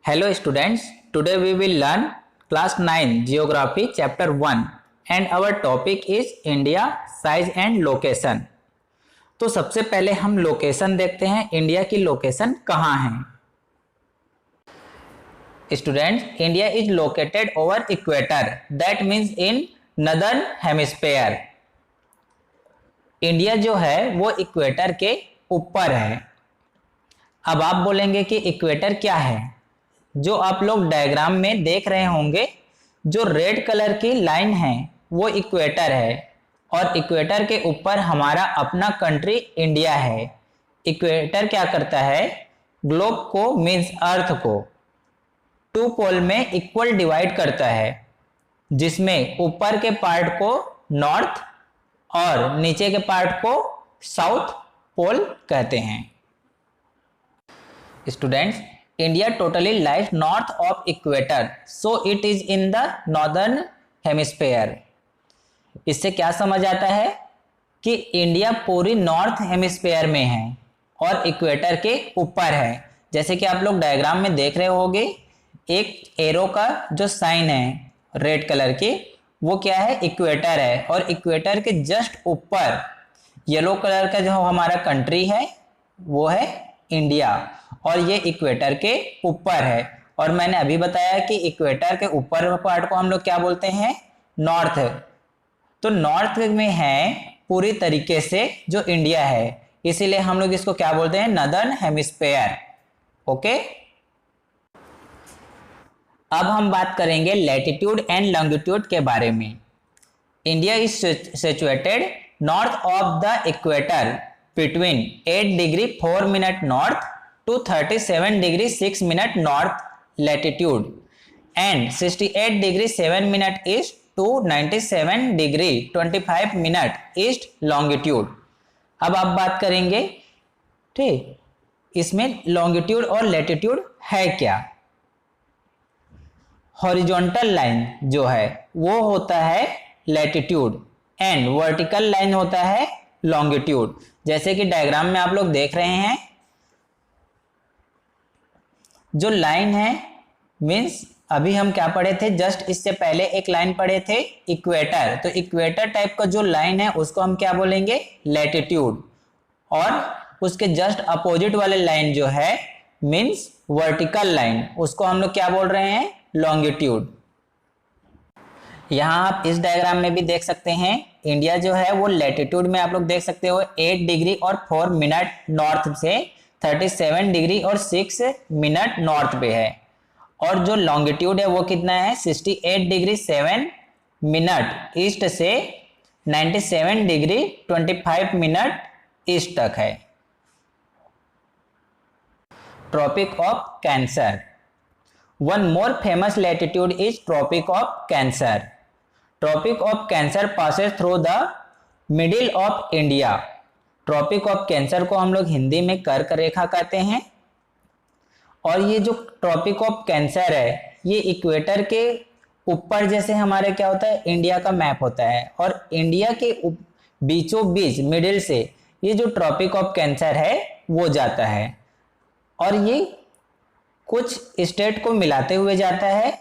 Hello students, today we will learn class 9 geography chapter 1 and our topic is India size and location। तो सबसे पहले हम location देखते हैं, इंडिया की लोकेशन कहाँ है। Students, India is located over equator, that means in northern hemisphere. India जो है वो इक्वेटर के ऊपर है। अब आप बोलेंगे कि इक्वेटर क्या है। जो आप लोग डायग्राम में देख रहे होंगे, जो रेड कलर की लाइन है वो इक्वेटर है और इक्वेटर के ऊपर हमारा अपना कंट्री इंडिया है। इक्वेटर क्या करता है, ग्लोब को मीन्स अर्थ को टू पोल में इक्वल डिवाइड करता है, जिसमें ऊपर के पार्ट को नॉर्थ और नीचे के पार्ट को साउथ पोल कहते हैं। Students, India totally lies north of equator, so it is in the northern hemisphere। इससे क्या समझ आता है कि इंडिया पूरी नॉर्थ हेमिस्फेयर में है और इक्वेटर के ऊपर है। जैसे कि आप लोग डायग्राम में देख रहे होंगे, एक एरो का जो साइन है रेड कलर की, वो क्या है, इक्वेटर है और इक्वेटर के जस्ट ऊपर येलो कलर का जो हमारा कंट्री है वो है इंडिया और ये इक्वेटर के ऊपर है। और मैंने अभी बताया कि इक्वेटर के ऊपर पार्ट को हम लोग क्या बोलते हैं, नॉर्थ। तो नॉर्थ में है पूरी तरीके से जो इंडिया है, इसीलिए हम लोग इसको क्या बोलते हैं, नदर्न हेमिस्फेयर। ओके, अब हम बात करेंगे लैटिट्यूड एंड लॉन्गिट्यूड के बारे में। India is situated north of the equator between 8 degree 4 minute north to 37 degree 6 minute north latitude and 68 degree 7 minute east to 97 degree 25 minute east longitude। अब आप बात करेंगे, ठीक, इसमें लॉन्गिट्यूड और लैटिट्यूड है क्या। हॉरिजॉन्टल लाइन जो है वो होता है लैटिट्यूड एंड वर्टिकल लाइन होता है लॉन्गिट्यूड। जैसे कि डायग्राम में आप लोग देख रहे हैं, जो लाइन है मीन्स अभी हम क्या पढ़े थे, जस्ट इससे पहले एक लाइन पढ़े थे इक्वेटर। तो इक्वेटर टाइप का जो लाइन है उसको हम क्या बोलेंगे, लैटिट्यूड। और उसके जस्ट अपोजिट वाले लाइन जो है मीन्स वर्टिकल लाइन, उसको हम लोग क्या बोल रहे हैं, लॉन्गिट्यूड। यहाँ आप इस डायग्राम में भी देख सकते हैं, इंडिया जो है वो लैटिट्यूड में आप लोग देख सकते हो 8 डिग्री और 4 मिनट नॉर्थ से 37 डिग्री और 6 मिनट नॉर्थ पे है। और जो लॉन्गिट्यूड है वो कितना है, 68 डिग्री 7 मिनट ईस्ट से 97 डिग्री 25 मिनट ईस्ट तक है। Tropic of cancer, one more famous latitude is tropic of cancer. Tropic of cancer passes through the middle of India. Tropic of cancer को हम लोग हिंदी में कर्क रेखा कहते हैं। और ये जो ट्रॉपिक ऑफ कैंसर है ये इक्वेटर के ऊपर, जैसे हमारे क्या होता है, इंडिया का मैप होता है, और इंडिया के बीचों बीच मिडिल से ये जो ट्रॉपिक ऑफ कैंसर है वो जाता है और ये कुछ स्टेट को मिलाते हुए जाता है,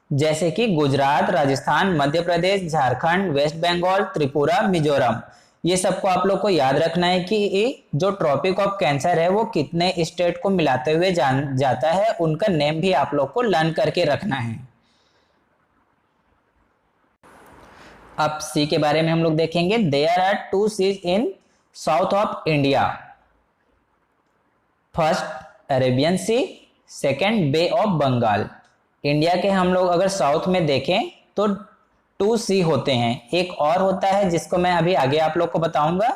जैसे कि गुजरात, राजस्थान, मध्य प्रदेश, झारखंड, वेस्ट बंगाल, त्रिपुरा, मिजोरम। ये सबको आप लोग को याद रखना है कि जो ट्रॉपिक ऑफ कैंसर है वो कितने स्टेट को मिलाते हुए जाता है, उनका नेम भी आप लोग को लर्न करके रखना है। अब सी के बारे में हम लोग देखेंगे। There are 2 seas in south of India, first Arabian sea, second bay of Bengal. India के हम लोग अगर साउथ में देखें तो 2 सी होते हैं, एक और होता है जिसको मैं अभी आगे आप लोग को बताऊंगा।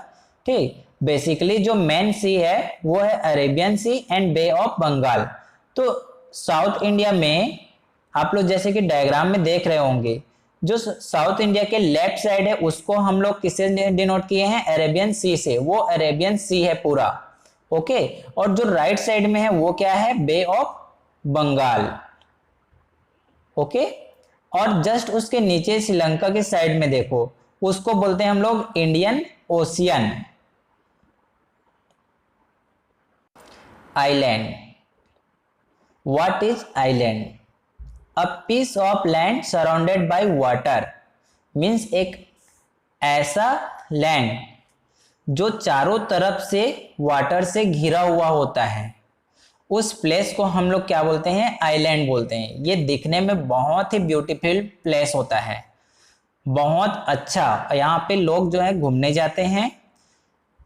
ठीक, बेसिकली जो मेन सी है वो है Arabian sea and bay of Bengal. तो साउथ इंडिया में आप लोग जैसे कि डायग्राम में देख रहे होंगे, जो साउथ इंडिया के लेफ्ट साइड है उसको हम लोग किससे डिनोट किए हैं, अरेबियन सी से, वो अरेबियन सी है पूरा। ओके, और जो राइट साइड में है वो क्या है, बे ऑफ बंगाल। ओके, और जस्ट उसके नीचे श्रीलंका के साइड में देखो, उसको बोलते हैं हम लोग Indian ocean island. What is island? A piece of land surrounded by water, means एक ऐसा लैंड जो चारों तरफ से वाटर से घिरा हुआ होता है, उस प्लेस को हम लोग क्या बोलते हैं? आइलैंड बोलते हैं। ये दिखने में बहुत ही ब्यूटीफुल प्लेस होता है, बहुत अच्छा। यहाँ पे लोग जो है घूमने जाते हैं,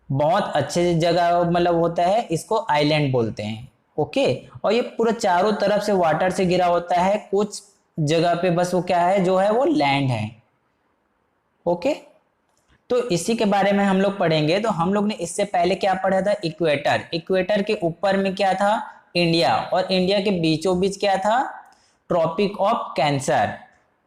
बहुत अच्छे जगह मतलब होता है, इसको आइलैंड बोलते हैं। ओके, और ये पूरा चारों तरफ से वाटर से घिरा होता है, कुछ जगह पे बस वो क्या है, जो है वो लैंड है। ओके, तो इसी के बारे में हम लोग पढ़ेंगे। तो हम लोग ने इससे पहले क्या पढ़ा था? इक्वेटर। इक्वेटर के ऊपर में क्या था? इंडिया, और इंडिया के बीचों बीच क्या था? Tropic of cancer.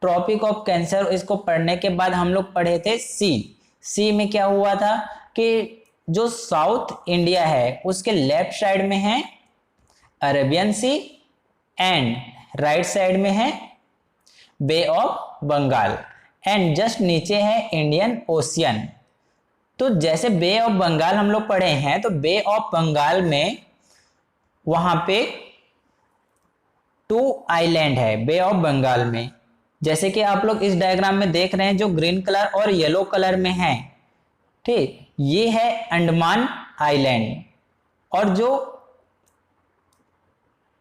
Tropic of cancer, इसको पढ़ने के बाद हम लोग पढ़े थे सी। सी में क्या हुआ था कि जो साउथ इंडिया है उसके लेफ्ट साइड में है Arabian sea, and right side में है bay of Bengal, and just नीचे है इंडियन ओशियन। तो जैसे बे ऑफ बंगाल हम लोग पढ़े हैं, तो बे ऑफ बंगाल में वहां पे 2 आइलैंड है बे ऑफ बंगाल में। जैसे कि आप लोग इस डायग्राम में देख रहे हैं, जो ग्रीन कलर और येलो कलर में है, ठीक, ये है अंडमान आइलैंड, और जो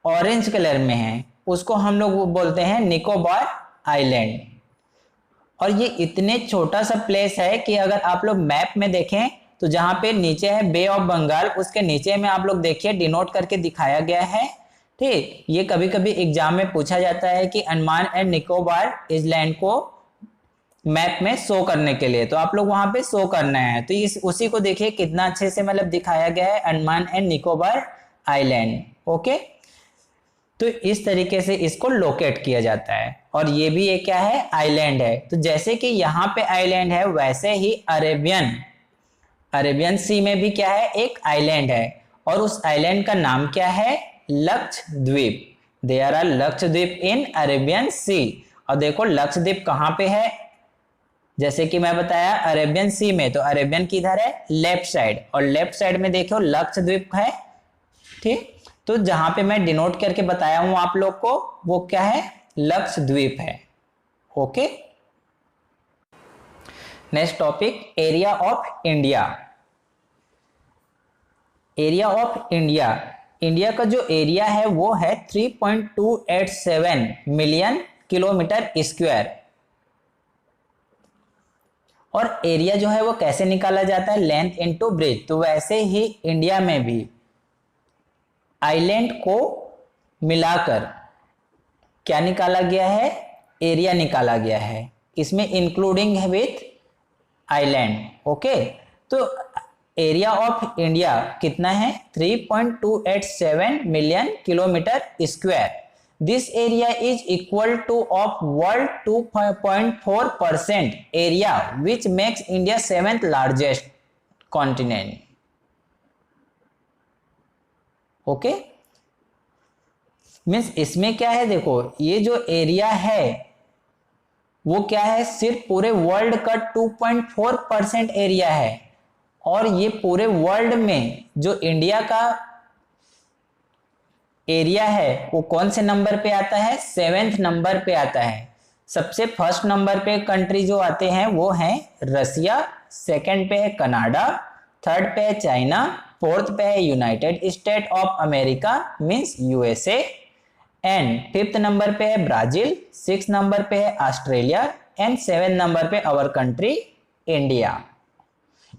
ऑरेंज कलर में है उसको हम लोग बोलते हैं निकोबार आइलैंड। और ये इतने छोटा सा प्लेस है कि अगर आप लोग मैप में देखें तो जहां पे नीचे है बे ऑफ बंगाल, उसके नीचे में आप लोग देखिए डिनोट करके दिखाया गया है। ठीक, ये कभी कभी एग्जाम में पूछा जाता है कि अंडमान एंड निकोबार आइलैंड को मैप में शो करने के लिए, तो आप लोग वहां पे शो करना है। तो इस उसी को देखिए कितना अच्छे से मतलब दिखाया गया है, Andaman and Nicobar island. Okay, तो इस तरीके से इसको लोकेट किया जाता है, और ये भी एक क्या है? आइलैंड है। तो जैसे कि यहाँ पे आइलैंड है, वैसे ही अरेबियन सी में भी क्या है? एक आइलैंड है, और उस आइलैंड का नाम क्या है? Lakshadweep. There are Lakshadweep in Arabian sea. और देखो लक्षद्वीप कहाँ पे है? जैसे कि मैं बताया अरेबियन सी में, तो अरेबियन किधर है? लेफ्ट साइड, और लेफ्ट साइड में देखो लक्षद्वीप है। ठीक, तो जहां पे मैं डिनोट करके बताया हूं आप लोग को, वो क्या है? लक्षद्वीप है। Okay, next topic, area of India. Area of India, India का जो एरिया है वो है 3.287 मिलियन किलोमीटर स्क्वायर। और एरिया जो है वो कैसे निकाला जाता है? Length into breadth. तो वैसे ही इंडिया में भी आइलैंड को मिलाकर क्या निकाला गया है? एरिया निकाला गया है, इसमें इंक्लूडिंग है विथ आइलैंड। ओके, तो एरिया ऑफ इंडिया कितना है? 3.287 million kilometre square. This area is equal two of world 2.4% area, which makes India 7th largest continent. Okay, means इसमें क्या है? देखो ये जो एरिया है वो क्या है? सिर्फ पूरे वर्ल्ड का 2.4% एरिया है, और ये पूरे वर्ल्ड में जो इंडिया का एरिया है वो कौन से नंबर पे आता है? 7th नंबर पे आता है। सबसे फर्स्ट नंबर पे कंट्री जो आते हैं वो है रसिया, सेकंड पे है कनाडा, थर्ड पे है चाइना, फोर्थ पे है United state of America means USA, and fifth number पे है ब्राजील, 6th नंबर पे है ऑस्ट्रेलिया, एंड 7th नंबर पे अवर कंट्री इंडिया।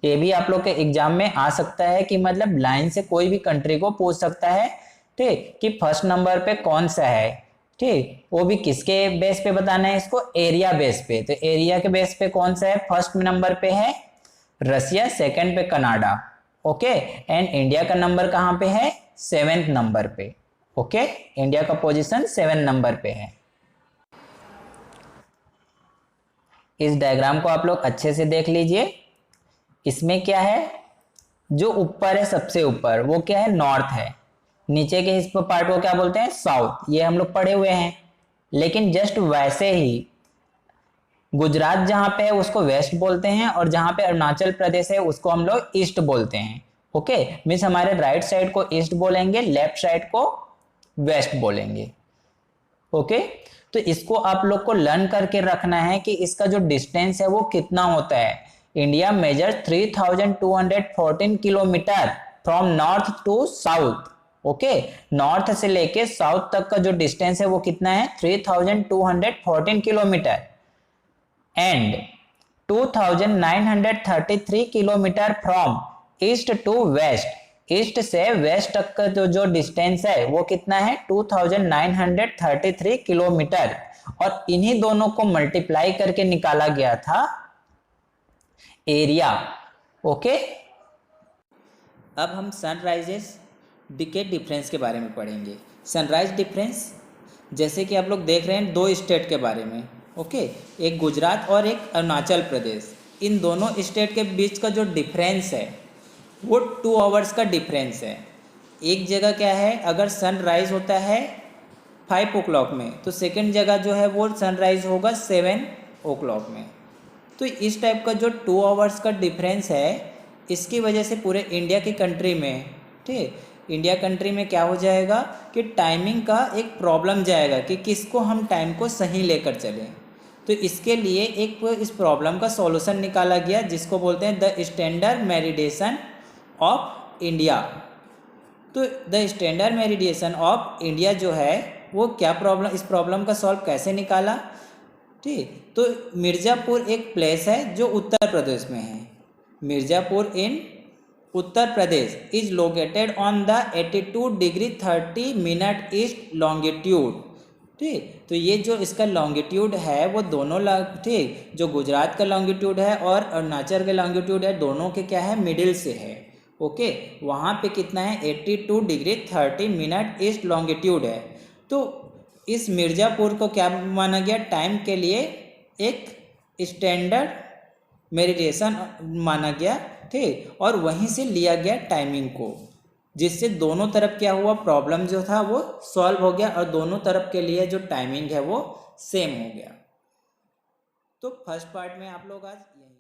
ये भी आप लोग के एग्जाम में आ सकता है कि मतलब लाइन से कोई भी कंट्री को पूछ सकता है, ठीक, कि फर्स्ट नंबर पे कौन सा है। ठीक, वो भी किसके बेस पे बताना है? इसको एरिया बेस पे। तो एरिया के बेस पे कौन सा है? फर्स्ट नंबर पे है रसिया, सेकंड पे कनाडा। ओके, एंड इंडिया का नंबर कहां पे है? 7th नंबर पे। ओके, इंडिया का पोजीशन 7 नंबर पे है। इस डायग्राम को आप लोग अच्छे से देख लीजिए। इसमें क्या है? जो ऊपर है, सबसे ऊपर, वो क्या है? नॉर्थ है। नीचे के इस पार्ट को क्या बोलते हैं? साउथ। ये हम लोग पढ़े हुए हैं। लेकिन जस्ट वैसे ही गुजरात जहां पे है उसको वेस्ट बोलते हैं, और जहां पे अरुणाचल प्रदेश है उसको हम लोग ईस्ट बोलते हैं। ओके, मीन्स हमारे राइट साइड को ईस्ट बोलेंगे, लेफ्ट साइड को वेस्ट बोलेंगे। ओके, तो इसको आप लोग को लर्न करके रखना है कि इसका जो डिस्टेंस है वो कितना होता है। India measure 3214 kilometre from north to south. Okay, north से लेके साउथ तक का जो डिस्टेंस है वो कितना है, 3214 kilometre. And 2933 kilometre from east to west. East से वेस्ट तक का जो डिस्टेंस है वो कितना है, 2933 किलोमीटर। और इन्हीं दोनों को मल्टीप्लाई करके निकाला गया था एरिया। ओके, अब हम सनराइजेस डिकेड डिफरेंस के बारे में पढ़ेंगे। सनराइज डिफरेंस, जैसे कि आप लोग देख रहे हैं दो स्टेट के बारे में। ओके, एक गुजरात और एक अरुणाचल प्रदेश। इन दोनों स्टेट के बीच का जो डिफरेंस है वो 2 आवर्स का डिफरेंस है। एक जगह क्या है, अगर सनराइज होता है 5 o'clock में, तो सेकंड जगह जो है वो सनराइज होगा 7 o'clock में। तो इस टाइप का जो 2 आवर्स का डिफरेंस है, इसकी वजह से पूरे इंडिया की कंट्री में, ठीक, इंडिया कंट्री में क्या हो जाएगा कि टाइमिंग का एक प्रॉब्लम जाएगा कि किसको हम टाइम को सही लेकर चलें। तो इसके लिए एक इस प्रॉब्लम का सॉल्यूशन निकाला गया जिसको बोलते हैं the standard meridian of India. तो the standard meridian of India जो है वो क्या प्रॉब्लम, इस प्रॉब्लम का सॉल्व कैसे निकाला, ठीक। तो मिर्ज़ापुर एक प्लेस है जो उत्तर प्रदेश में है। Mirzapur in Uttar Pradesh is located on the 82 degree 30 minute east longitude, ठीक। तो ये जो इसका लॉन्गिट्यूड है वो दोनों, ठीक, जो गुजरात का लॉन्गिट्यूड है और अरुणाचल का लॉन्गिट्यूड है, दोनों के क्या है, मिडिल से है। ओके, वहाँ पे कितना है, 82 डिग्री 30 मिनट ईस्ट लॉन्गिट्यूड है। तो इस मिर्ज़ापुर को क्या माना गया, टाइम के लिए एक स्टैंडर्ड मेरिडियन माना गया, ठीक। और वहीं से लिया गया टाइमिंग को, जिससे दोनों तरफ क्या हुआ, प्रॉब्लम जो था वो सॉल्व हो गया और दोनों तरफ के लिए जो टाइमिंग है वो सेम हो गया। तो फर्स्ट पार्ट में आप लोग आज यही